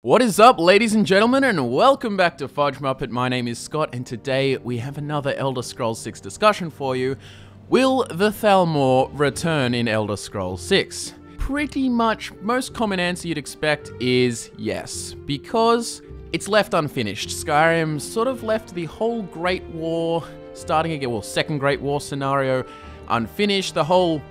What is up, ladies and gentlemen, and welcome back to FudgeMuppet. My name is Scott, and today we have another Elder Scrolls 6 discussion for you. Will the Thalmor return in Elder Scrolls 6? Pretty much, most common answer you'd expect is yes, because it's left unfinished. Skyrim sort of left the whole Great War, Second Great War scenario unfinished. The whole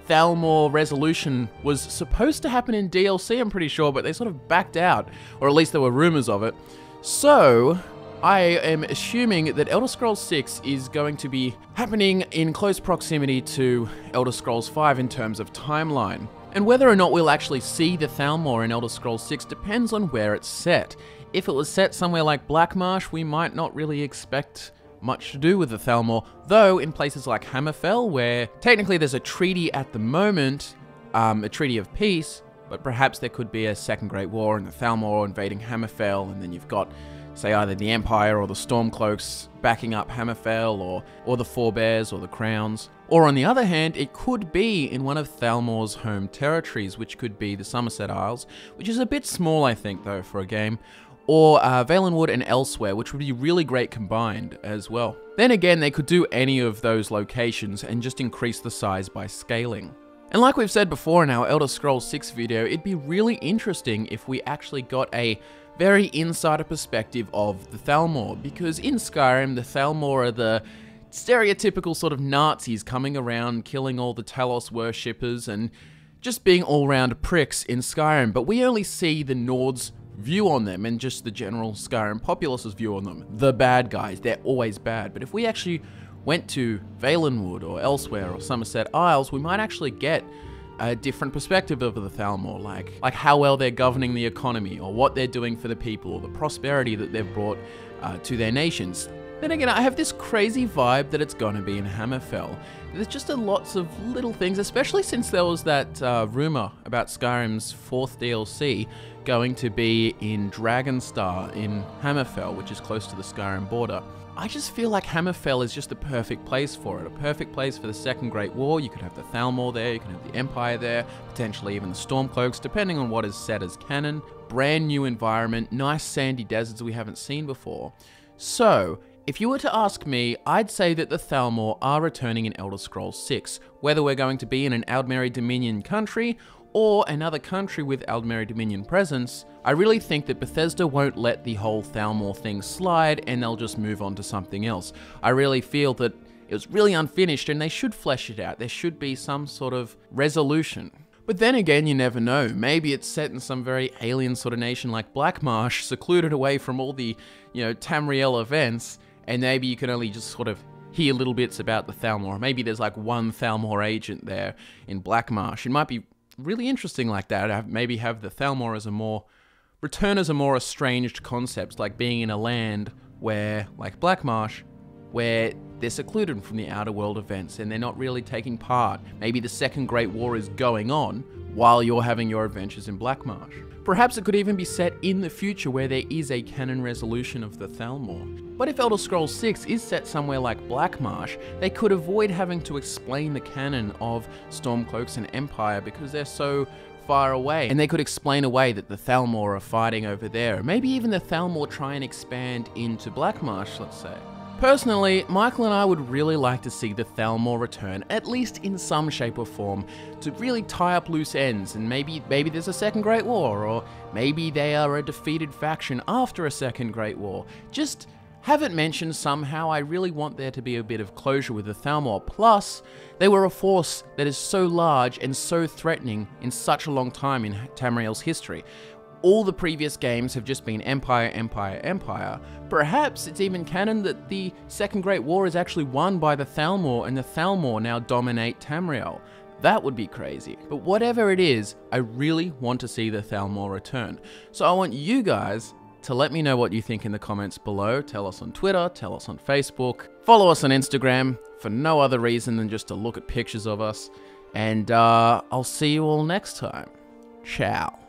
Thalmor resolution was supposed to happen in DLC, I'm pretty sure, but they sort of backed out, or at least there were rumors of it. So, I am assuming that Elder Scrolls 6 is going to be happening in close proximity to Elder Scrolls 5 in terms of timeline. And whether or not we'll actually see the Thalmor in Elder Scrolls 6 depends on where it's set. If it was set somewhere like Blackmarsh, we might not really expect much to do with the Thalmor, though in places like Hammerfell, where technically there's a treaty at the moment, a treaty of peace, but perhaps there could be a Second Great War and the Thalmor invading Hammerfell, and then you've got, say, either the Empire or the Stormcloaks backing up Hammerfell, or the Forebears or the Crowns. Or on the other hand, it could be in one of Thalmor's home territories, which could be the Somerset Isles, which is a bit small, I think, though, for a game, or Valenwood and elsewhere, which would be really great combined as well. Then again, they could do any of those locations and just increase the size by scaling. And like we've said before in our Elder Scrolls 6 video, it'd be really interesting if we actually got a very insider perspective of the Thalmor, because in Skyrim, the Thalmor are the stereotypical sort of Nazis coming around, killing all the Talos worshippers, and just being all-round pricks in Skyrim, but we only see the Nords' view on them and just the general Skyrim populace's view on them. The bad guys, they're always bad. But if we actually went to Valenwood or elsewhere or Somerset Isles, we might actually get a different perspective of the Thalmor, like how well they're governing the economy, or what they're doing for the people, or the prosperity that they've brought to their nations. Then again, I have this crazy vibe that it's going to be in Hammerfell. There's just lots of little things, especially since there was that rumor about Skyrim's 4th DLC going to be in Dragonstar in Hammerfell, which is close to the Skyrim border. I just feel like Hammerfell is just the perfect place for it. A perfect place for the Second Great War. You could have the Thalmor there, you can have the Empire there, potentially even the Stormcloaks, depending on what is set as canon. Brand new environment, nice sandy deserts we haven't seen before. So, if you were to ask me, I'd say that the Thalmor are returning in Elder Scrolls 6. Whether we're going to be in an Aldmeri Dominion country, or another country with Aldmeri Dominion presence, I really think that Bethesda won't let the whole Thalmor thing slide and they'll just move on to something else. I really feel that it was really unfinished and they should flesh it out. There should be some sort of resolution. But then again, you never know. Maybe it's set in some very alien sort of nation like Blackmarsh, secluded away from all the, Tamriel events, and maybe you can only just sort of hear little bits about the Thalmor. Maybe there's like one Thalmor agent there in Blackmarsh. It might be really interesting like that. Maybe have the Thalmor as return as a more estranged concept, like being in a land where, like Blackmarsh, where they're secluded from the outer world events and they're not really taking part. Maybe the Second Great War is going on while you're having your adventures in Blackmarsh. Perhaps it could even be set in the future where there is a canon resolution of the Thalmor. But if Elder Scrolls 6 is set somewhere like Blackmarsh, they could avoid having to explain the canon of Stormcloaks and Empire because they're so far away. And they could explain away that the Thalmor are fighting over there. Maybe even the Thalmor try and expand into Blackmarsh, let's say. Personally, Michael and I would really like to see the Thalmor return, at least in some shape or form, to really tie up loose ends, and maybe there's a Second Great War, or maybe they are a defeated faction after a Second Great War. Just have it mentioned somehow. I really want there to be a bit of closure with the Thalmor. Plus, they were a force that is so large and so threatening in such a long time in Tamriel's history. All the previous games have just been Empire, Empire, Empire. Perhaps it's even canon that the Second Great War is actually won by the Thalmor and the Thalmor now dominate Tamriel. That would be crazy. But whatever it is, I really want to see the Thalmor return. So I want you guys to let me know what you think in the comments below. Tell us on Twitter, tell us on Facebook, follow us on Instagram for no other reason than just to look at pictures of us. And I'll see you all next time. Ciao.